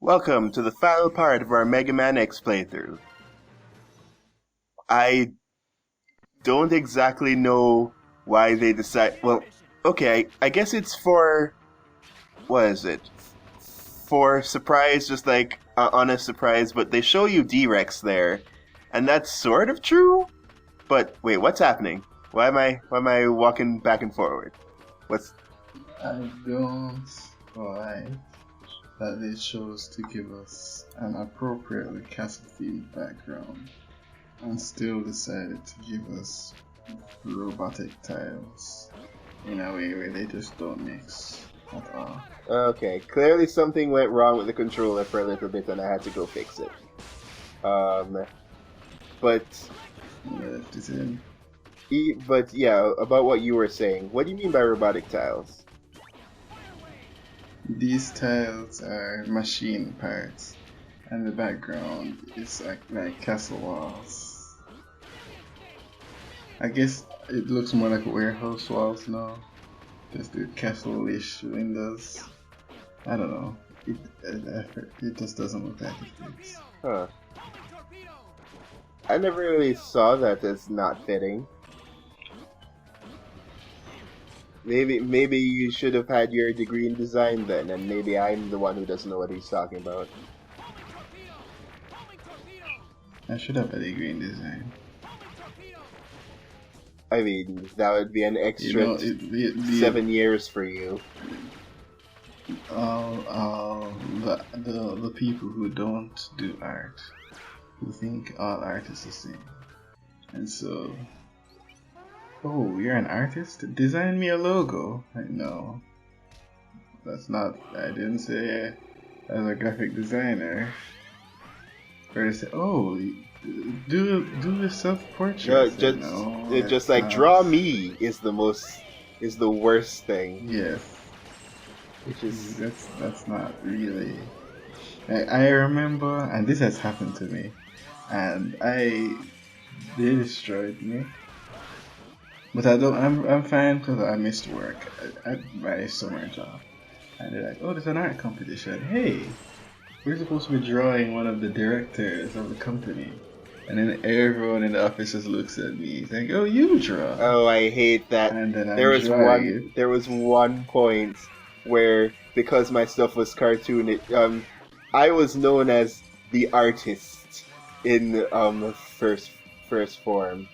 Welcome to the final part of our Mega Man X playthrough. I don't exactly know why they decide. Well, okay, I guess it's for. What is it? For surprise, just like on a surprise, but they show you D-Rex there, and that's sort of true. But wait, what's happening? Why am I walking back and forward? What's I don't like that they chose to give us an appropriately castle-themed background and still decided to give us robotic tiles in a way where they just don't mix at all. okay? Clearly, something went wrong with the controller for a little bit, and I had to go fix it. But I left it in. But yeah, about what you were saying. What do you mean by robotic tiles? These tiles are machine parts, and the background is like castle walls. I guess it looks more like warehouse walls now. Just the castle-ish windows. I don't know. It just doesn't look like it fits. Huh. I never really saw that as not fitting. Maybe you should have had your degree in design then, and maybe I'm the one who doesn't know what he's talking about. I should have a degree in design. I mean, that would be an extra 7 years for you. The people who don't do art, who think all art is the same, and so, oh, you're an artist? Design me a logo. No, that's not. I didn't say as a graphic designer. Or they say, oh, do a self-portrait. Just like draw me is the worst thing. Yes. Which is that's not really. I remember, and this has happened to me, and they destroyed me. But I'm fine because I missed work at my summer job, and they're like, oh, there's an art competition. Hey, we're supposed to be drawing one of the directors of the company. And then everyone in the office just looks at me. It's like, oh, you draw. Oh, I hate that. And then there was one point where, because my stuff was cartoon, I was known as the artist in first form.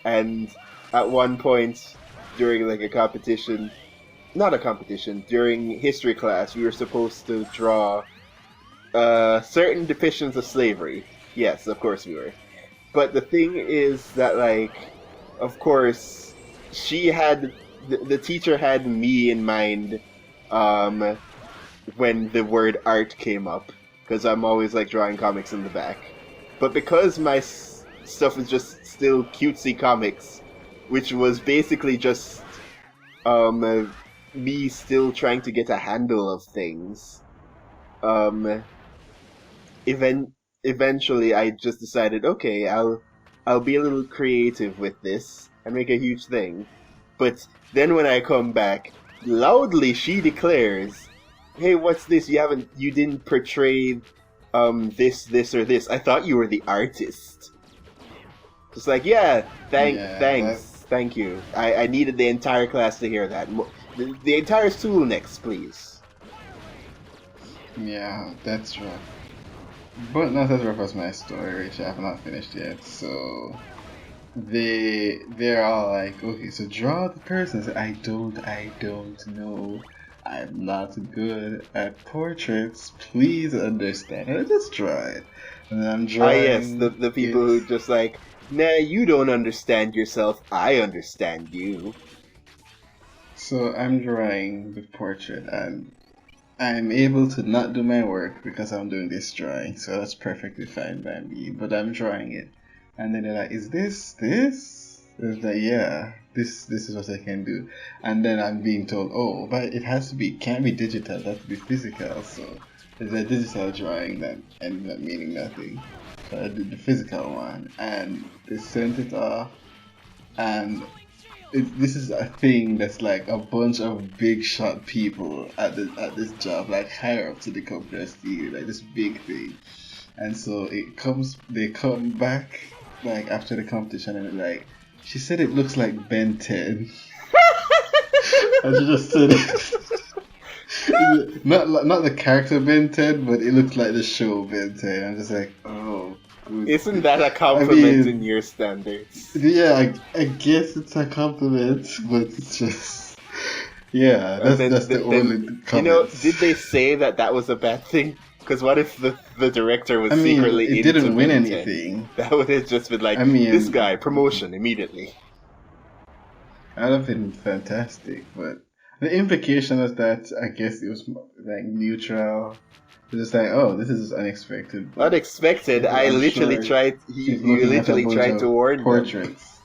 And at one point during like a competition, not a competition, during history class, we were supposed to draw certain depictions of slavery. Yes, of course we were. But the thing is that, like, of course, the teacher had me in mind when the word art came up, because I'm always like drawing comics in the back. But because my stuff is just still cutesy comics, which was basically just me still trying to get a handle of things, eventually I just decided, okay, I'll be a little creative with this and make a huge thing. But then when I come back, loudly she declares, "Hey, what's this? You didn't portray this or this. I thought you were the artist." Just like, yeah, thank you. I needed the entire class to hear that. The entire school next, please. Yeah, that's rough. But not as rough as my story, which I have not finished yet. So they're all like, okay, so draw the person. So I don't know. I'm not good at portraits. Please understand. And I just draw it. And I'm drawing. Ah, yes, the people who just like, nah, you don't understand yourself. I understand you. So I'm drawing the portrait, and I'm able to not do my work because I'm doing this drawing, so that's perfectly fine by me. But I'm drawing it, and then they're like, "Is this?" It's like, yeah, this is what I can do. And then I'm being told, "Oh, but it can't be digital. It has to be physical." So there's a digital drawing that ended up meaning nothing. So I did the physical one, and they sent it off, and this is a thing that's like a bunch of big shot people at this job, like higher up to the company as you, like this big thing. And so they come back like after the competition and they're like, she said it looks like Ben 10. And she just said it. Not the character Ben 10, but it looks like the show Ben 10. I'm just like, oh. Isn't that a I compliment mean, in your standards? yeah, I guess it's a compliment, but it's just, yeah, And that's the only comment. did they say that that was a bad thing? Because what if the director was I mean, secretly it into didn't win Ben 10? anything. That would have just been like, I this mean, guy, promotion immediately. I'd have been fantastic, but the implication is that I guess it was like neutral. It's just like, oh, this is unexpected, but Unexpected. I I'm literally sure tried. she's You looking at a literally bunch tried to of warn them. portraits.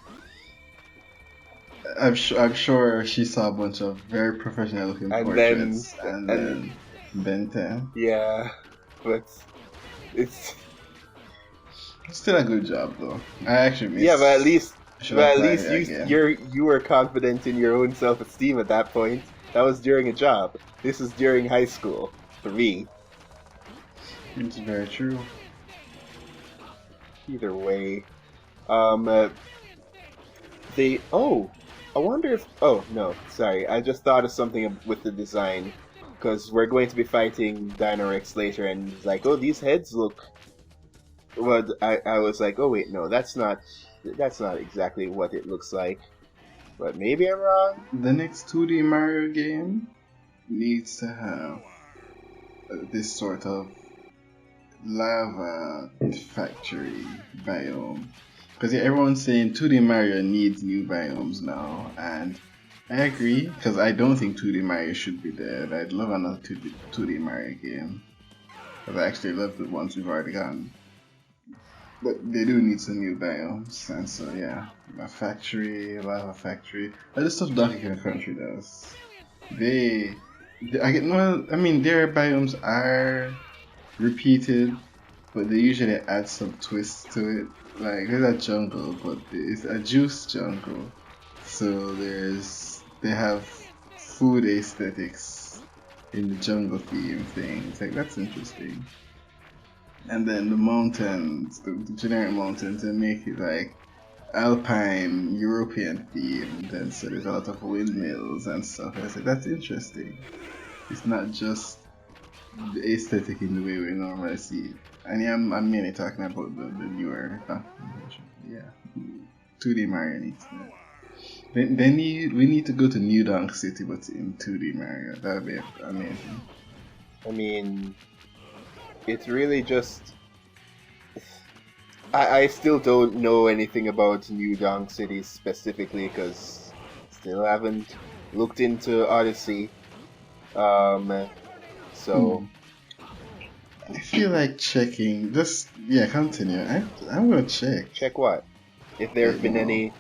I'm sure she saw a bunch of very professional looking And portraits, then, and then Ben 10. yeah, but it's Still a good job though. I actually miss. yeah, but at least, Should apply you again. you were confident in your own self esteem at that point. That was during a job. This is during high school for me. It's very true. Either way, um, they I wonder if no, sorry, I just thought of something with the design because we're going to be fighting Dinorex later, and it's like, oh, these heads look. Well, I was like, oh wait, no, that's not exactly what it looks like, but maybe I'm wrong. The next 2D Mario game needs to have this sort of lava factory biome. Because everyone's saying 2D Mario needs new biomes now, and I agree, because I don't think 2D Mario should be there. I'd love another 2D Mario game. Because I actually love the ones we've already gotten. But they do need some new biomes, and so yeah, a lava factory. That's the stuff Donkey Kong Country does. I get no. I mean, their biomes are repeated, but they usually add some twists to it. Like there's a jungle, but it's a juice jungle. So they have food aesthetics in the jungle theme thing. It's like that's interesting. And then the mountains, the generic mountains, and make it like alpine European themed, and so there's a lot of windmills and stuff. I said that's interesting. It's not just the aesthetic in the way we normally see it. And yeah, I'm mainly talking about the newer, yeah, 2D Mario needs that. We need to go to New Donk City, but in 2D Mario. That would be amazing. I mean, it's really just. I still don't know anything about New Donk City specifically because still haven't looked into Odyssey. So. I feel like checking. Just continue. I'm gonna check. Check what? If there have been any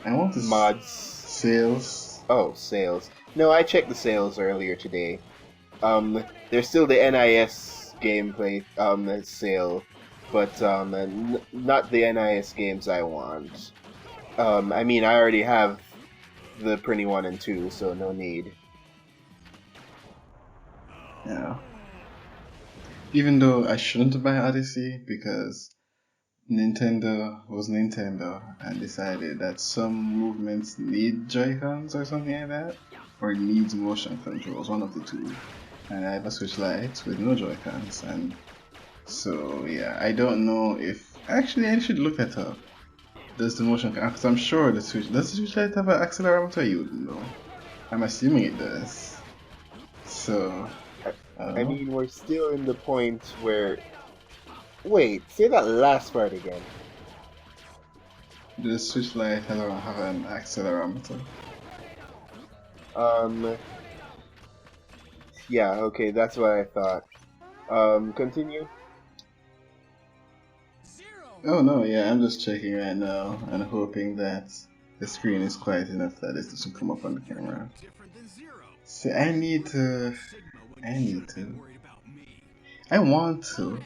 I want to mods. Sales. Oh, sales. No, I checked the sales earlier today. There's still the NIS gameplay sale, but not the NIS games I want. I mean, I already have the Prinny 1 and 2, so no need. Yeah. Even though I shouldn't buy Odyssey because Nintendo was Nintendo and decided that some movements need Joy-Cons or something like that, or needs motion controls, one of the two. And I have a Switch Lite with no Joy-Cons, and so yeah, I don't know if actually I should look that up. Does the motion because I'm sure does the Switch Lite have an accelerometer? You wouldn't know. I'm assuming it does. So I mean, we're still in the point where. Wait, say that last part again. The Switch Lite have an accelerometer. Yeah, okay, that's what I thought. Continue. Oh no, yeah, I'm just checking right now and hoping that the screen is quiet enough that this doesn't come up on the camera. See, I want to.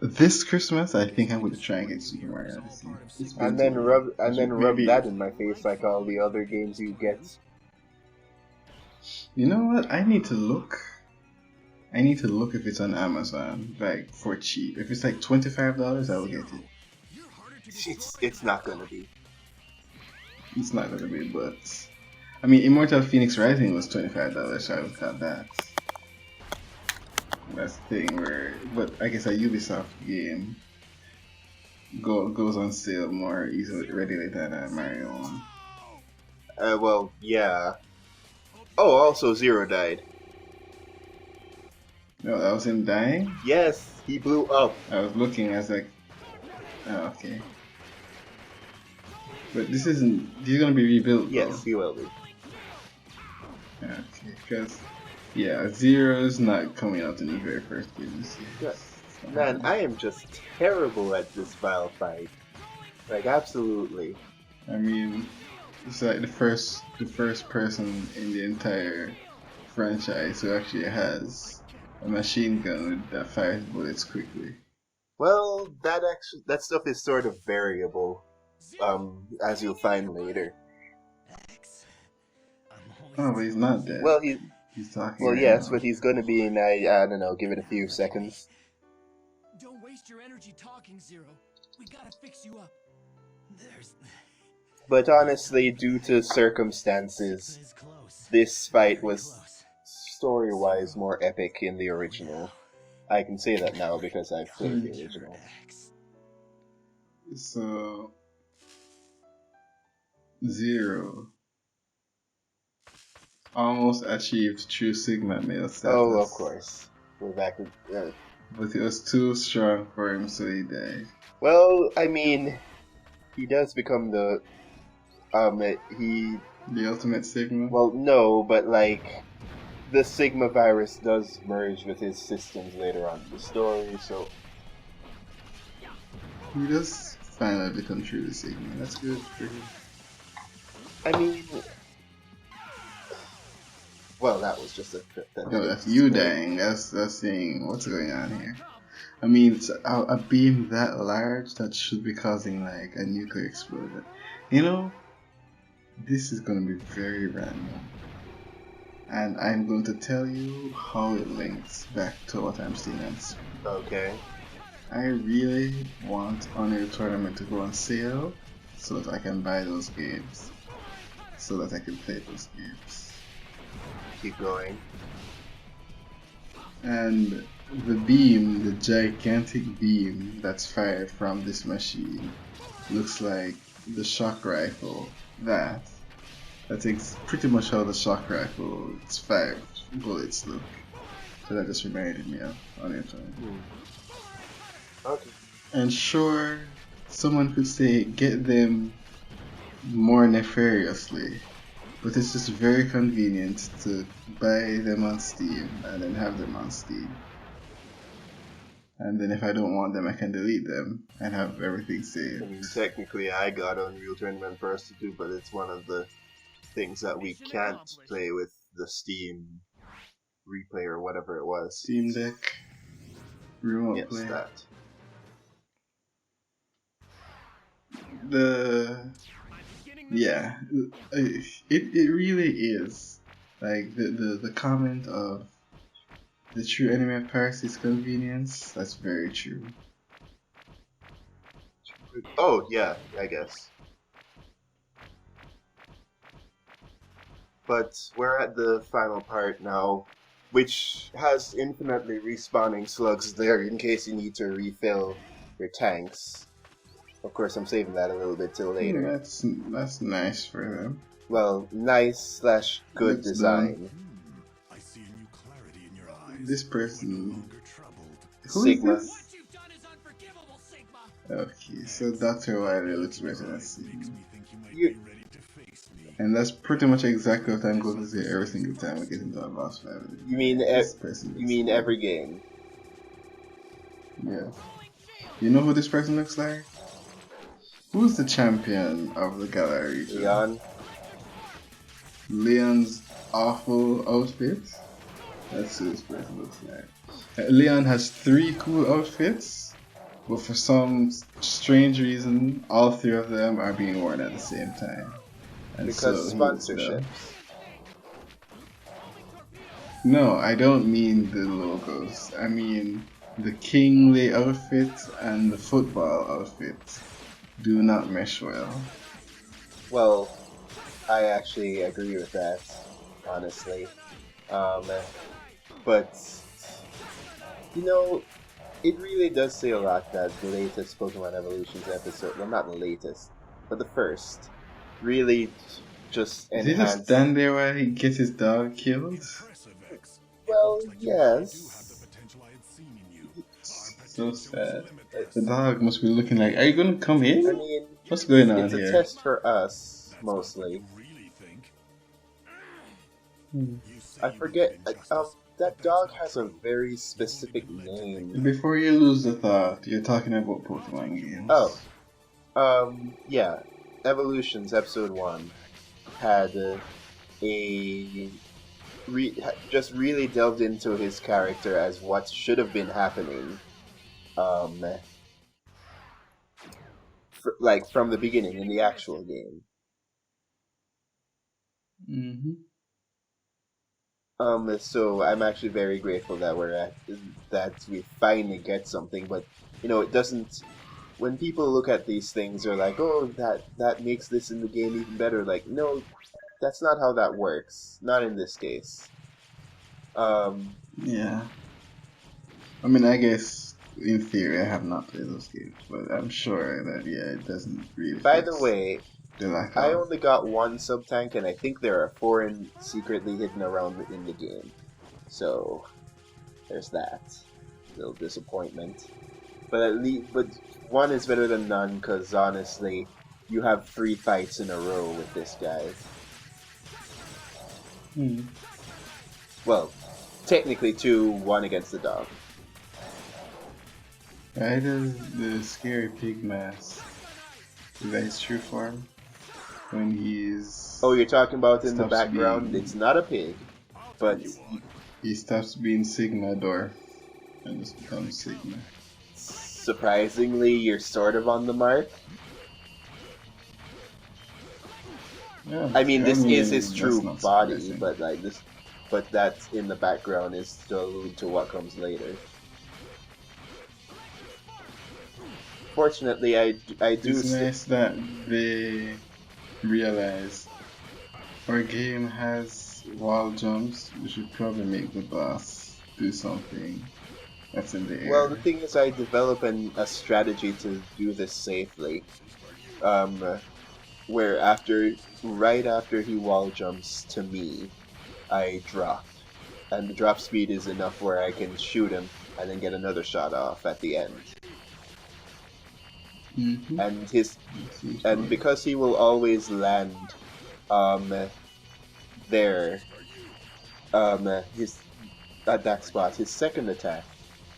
This Christmas, I think I'm going to try and get Super Mario Odyssey. It's been And too then long. rub that in my face like all the other games you get. You know what? I need to look. I need to look if it's on Amazon, like for cheap. If it's like $25, I will get it. It's not gonna be. It's not gonna be, but I mean, Immortal Phoenix Rising was $25, so I would cut that. That's the thing where, but I guess a Ubisoft game goes on sale more easily, readily than a Mario one. Well, yeah. Oh, also Zero died. No, that was him dying? Yes, he blew up. I was looking, I was like, oh, okay. But this isn't, he's gonna be rebuilt though. Yes, he will be. Okay, because, yeah, Zero's not coming out in the very first game this year. Yeah. Man, I am just terrible at this Vile fight. Like, absolutely. I mean, it's like the first person in the entire franchise who actually has a machine gun that fires bullets quickly. Well, that stuff is sort of variable, as you'll find later. Oh, but he's not dead. Well, he's talking. Well, right yes, now. but he's going to be in. I don't know. Give it a few seconds. Don't waste your energy talking, Zero. We gotta fix you up. But honestly, due to circumstances, this fight was story-wise more epic in the original. I can say that now because I've played the original. So, Zero almost achieved true Sigma male status. Oh, of course. We're back with... But it was too strong for him, so he died. Well, I mean, he does become the... The ultimate Sigma? Well, no, but like... The Sigma virus does merge with his systems later on in the story, so... He does finally become truly Sigma. That's good for him. I mean... Well, that was just a... No, that's you dying. That's saying what's going on here. I mean, it's a beam that large that should be causing like a nuclear explosion. You know, this is going to be very random. And I'm going to tell you how it links back to what I'm seeing on screen. Okay. I really want Unreal Tournament to go on sale so that I can buy those games. So that I can play those games. Keep going. And the beam, the gigantic beam that's fired from this machine looks like the shock rifle. That's pretty much how the shock rifle's fired bullets look. So that just reminded me of Unreal Tournament. Okay. And sure, someone could say get them more nefariously, but it's just very convenient to buy them on Steam and then have them on Steam. And then if I don't want them, I can delete them and have everything saved. I mean, technically, I got Unreal Tournament first to do, but it's one of the things that we can't play with the Steam replay or whatever it was. Steam Deck, remote play. Yes, that. Yeah, it really is like the comment of the true enemy of Paris is convenience. That's very true. Oh yeah, I guess. But we're at the final part now, which has infinitely respawning slugs there in case you need to refill your tanks. Of course, I'm saving that a little bit till later. That's nice for them. Well, nice / good design. I see a new clarity in your eyes. This person, who Sigma. is this? What you've done is unforgivable, Sigma. Okay, so Dr. Wiley looks better than Sigma. Makes me think you might You- be ready to face me. And that's pretty much exactly what I'm going to say every single time we get into a boss fight. You mean This person you looks mean good. every game? Yeah. You know who this person looks like? Who's the champion of the Galar region? Leon? Leon's awful outfit? That's who this person looks like. Leon has 3 cool outfits, but for some strange reason, all three of them are being worn at the same time. And Because so he was sponsorships. dumb. No, I don't mean the logos. I mean the kingly outfit and the football outfit do not mesh well. Well, I actually agree with that, honestly. But you know, it really does say a lot that the latest Pokemon Evolutions episode, well, not the latest, but the first, really just Did he just enhanced. stand there while he gets his dog killed? Impressive, X. Well, Looks like you really do have the yes. potential I had seen in you. Our So potential is sad. limitless. The dog must be looking like, are you gonna come I in? mean, What's going on it's a here? test for us, That's not what mostly. you really think. Hmm. You say I you forget, regret injustice, that but dog that's not has a true. very You've specific only been led to think name. that. Before you lose the thought, you're talking about Pokemon games. Oh, yeah. Evolutions Episode 1 had just really delved into his character as what should have been happening, um, like from the beginning in the actual game. Mm-hmm. So I'm actually very grateful that that we finally get something, but it doesn't. When people look at these things, they're like, "Oh, that makes this in the game even better." Like, no, that's not how that works. Not in this case. Yeah. I mean, I guess in theory I have not played those games, but I'm sure that it doesn't really By the fix way, the lack I of. only got one sub tank, and I think there are four secretly hidden around in the game. So there's that little disappointment. But but one is better than none, because honestly, you have 3 fights in a row with this guy. Hmm. Well, technically two, one against the dog. Why does the scary pig mask? Is that his true form? When he's Oh, you're talking about in the stops background? being It's not a pig, but he stops being Sigma Dwarf and just becomes Sigma. surprisingly, you're sort of on the mark. Yeah, I mean, this is his that's true not body, surprising. but that's in the background is to allude to what comes later. Fortunately, I do. It's nice that they realize our game has wall jumps. We should probably make the boss do something that's in the Well, the air. thing is, I develop a strategy to do this safely. Where right after he wall jumps to me, I drop, and the drop speed is enough where I can shoot him and then get another shot off at the end. Mm-hmm. And because he will always land, there, his at that spot, his second attack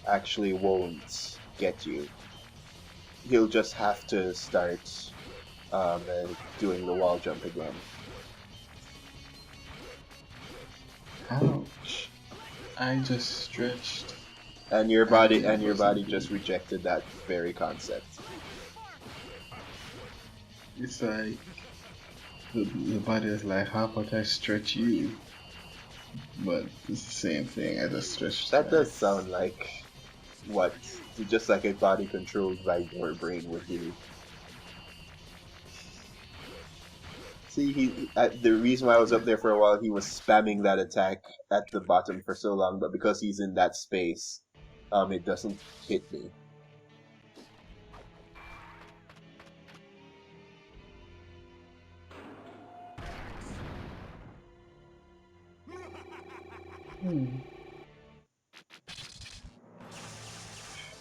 actually won't get you. He'll just have to start doing the wall jump again. Ouch! I just stretched. And your And body it wasn't just good. rejected that very concept. It's like the body is like, how about I stretch you? But it's the same thing. I just stretched. That does twice. sound like what just like a body controlled by your brain would do. See, the reason why I was up there for a while, he was spamming that attack at the bottom for so long, but because he's in that space, it doesn't hit me.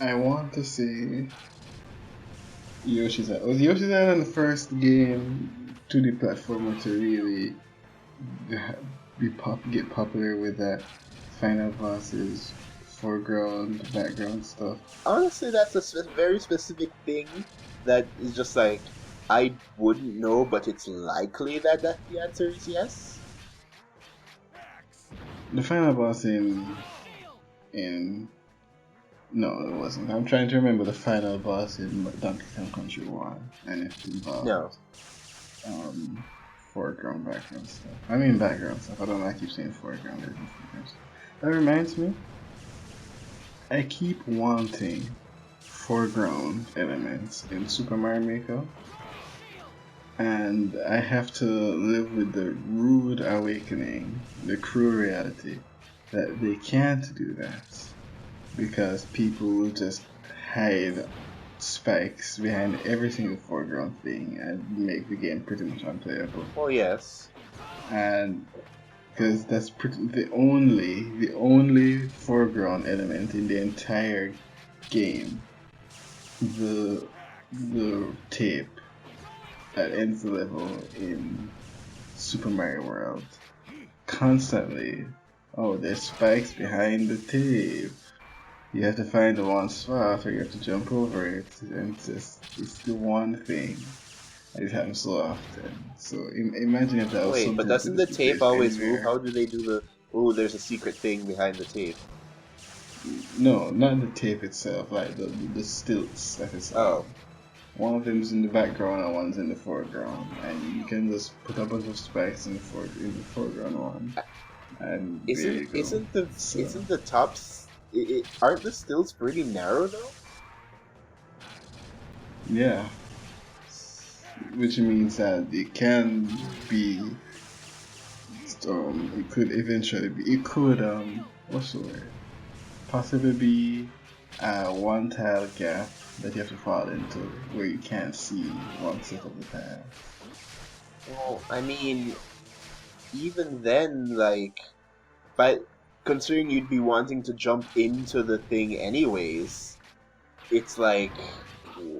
I want to see Yoshi's Island. Was Yoshi's Island the first game 2D platformer to really get popular with that final bosses, foreground, background stuff? Honestly, that's a very specific thing that is just like I wouldn't know, but it's likely that the answer is yes. The final boss in No, it wasn't. I'm trying to remember the final boss in Donkey Kong Country 1, and it No. involved um, foreground, background stuff. I mean background stuff. I don't know. I keep saying foreground. There's no foreground stuff. That reminds me. I keep wanting foreground elements in Super Mario Maker, and I have to live with the rude awakening, the cruel reality that they can't do that because people will just hide spikes behind every single foreground thing and make the game pretty much unplayable. Well, yes. And because that's the only foreground element in the entire game, the tape that ends the level in Super Mario World. Constantly, oh, there's spikes behind the tape. You have to find the one spot, or you have to jump over it, and it's the one thing. It happens so often. So imagine if that was Wait, but something that could doesn't the just be tape placed always move? anywhere. How do they do the? Oh, there's a secret thing behind the tape. No, not the tape itself, like the stilts that it's Oh, on. One of them's in the background and one's in the foreground, and you can just put a bunch of spikes in the foreground one, and there isn't you go. isn't the So isn't the tops? Aren't the stills pretty narrow though? yeah, which means that it can be, it could eventually be, it could what's the word? Possibly be a one tile gap that you have to fall into where you can't see one set of the path. Well, I mean, even then, like, but considering you'd be wanting to jump into the thing anyways, it's like,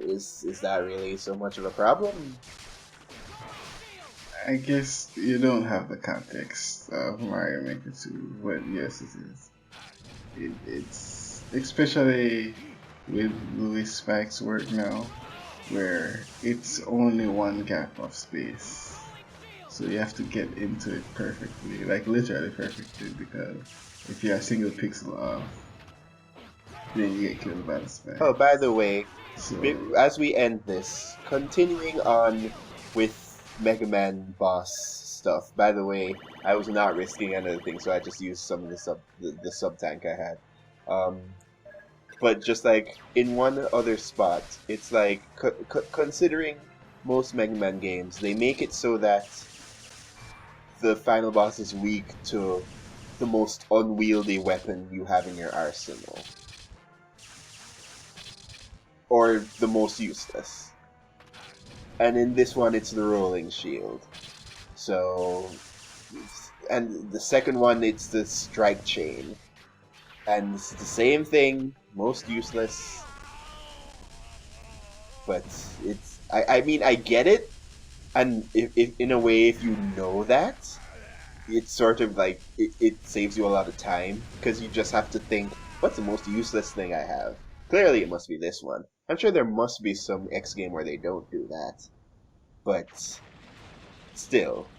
is that really so much of a problem? I guess you don't have the context of Mario Maker 2, but yes, it is. It's especially with Louis Spike's work now, where it's only one gap of space. So you have to get into it perfectly, like literally perfectly, because if you're a single pixel off, then you get killed by the spike. Oh, by the way, So as we end this, continuing on with Mega Man boss stuff. By the way, I was not risking anything, so I just used some of the sub tank I had. But just like in one other spot, it's like considering most Mega Man games, they make it so that the final boss is weak to the most unwieldy weapon you have in your arsenal, or the most useless. And in this one, it's the rolling shield. So, and the second one, it's the strike chain, and it's the same thing, most useless. But it's, I mean, I get it, and if in a way, if you know that, it's sort of like it saves you a lot of time because you just have to think, what's the most useless thing I have? Clearly, it must be this one. I'm sure there must be some X game where they don't do that, but still.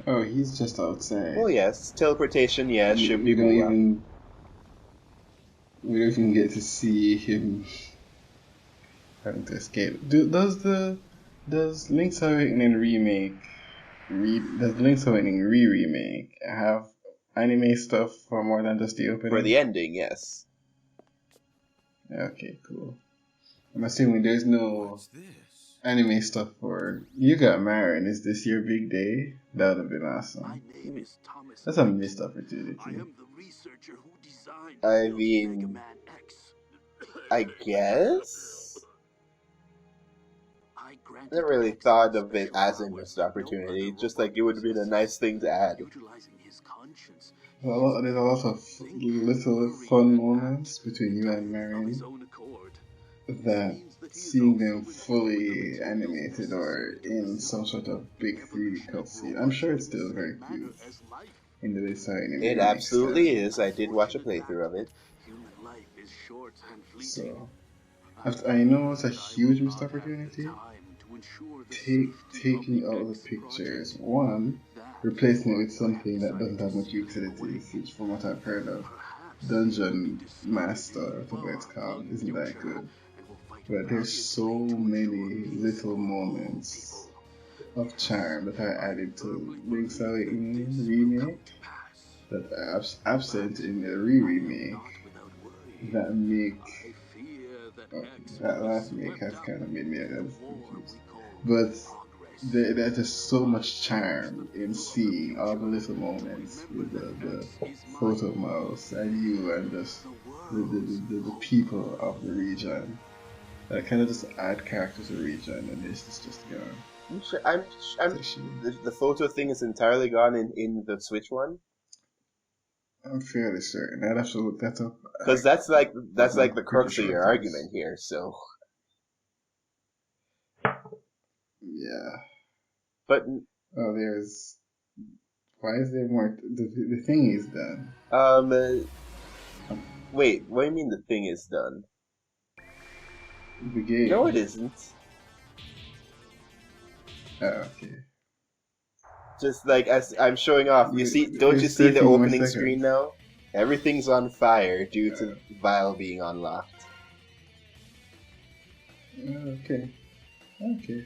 oh, he's just outside. Well, yes, teleportation, yes, We, should we be don't booyah. even we don't even get to see him trying to escape. Does Link's Awakening does Link's Awakening remake have anime stuff for more than just the For opening? the ending, yes. Okay, cool. I'm assuming there's no What's this? anime stuff for You Got Married. Is this your big day? That would have been My awesome. name is Thomas. That's a Edison. missed opportunity. I am the researcher who designed I and built mean, Mega Man X. I guess? I I granted never really X thought of it special as a powers missed no opportunity, other just robot like it would have been a nice possesses. thing to add. Utilizing his conscience, There's a lot of little fun moments between you and Marion that seeing them fully animated or in some sort of big 3D cutscene. I'm sure it's still very cute in the way Anime It remake style. absolutely is. I did watch a playthrough of it. So I know it's a huge missed opportunity. Taking out the pictures. One, replacing it with something that doesn't have much utility, from what I've heard of. dungeon master, whatever it's called, isn't that good. But there's so many little moments of charm that are added to Link's Awakening remake that are absent in the re-remake that make that last make has kind of made me a little confused. But there's just so much charm in seeing all the little moments with the photo mouse and you and just the people of the region that kind of just add character to the region and it's just gone. The photo thing is entirely gone in the Switch one. I'm fairly certain. I'd have to look that up. Because that's like the pretty crux sure of your it is. argument here. So, Yeah. but Oh, there's. Why is there more? The thing is done. wait, what do you mean the thing is done? The game. No, it isn't. Oh, okay. Just like as I'm showing off, you see? Don't you There's see the 13 more opening seconds. screen now? Everything's on fire due to Vile being unlocked. Okay. Okay.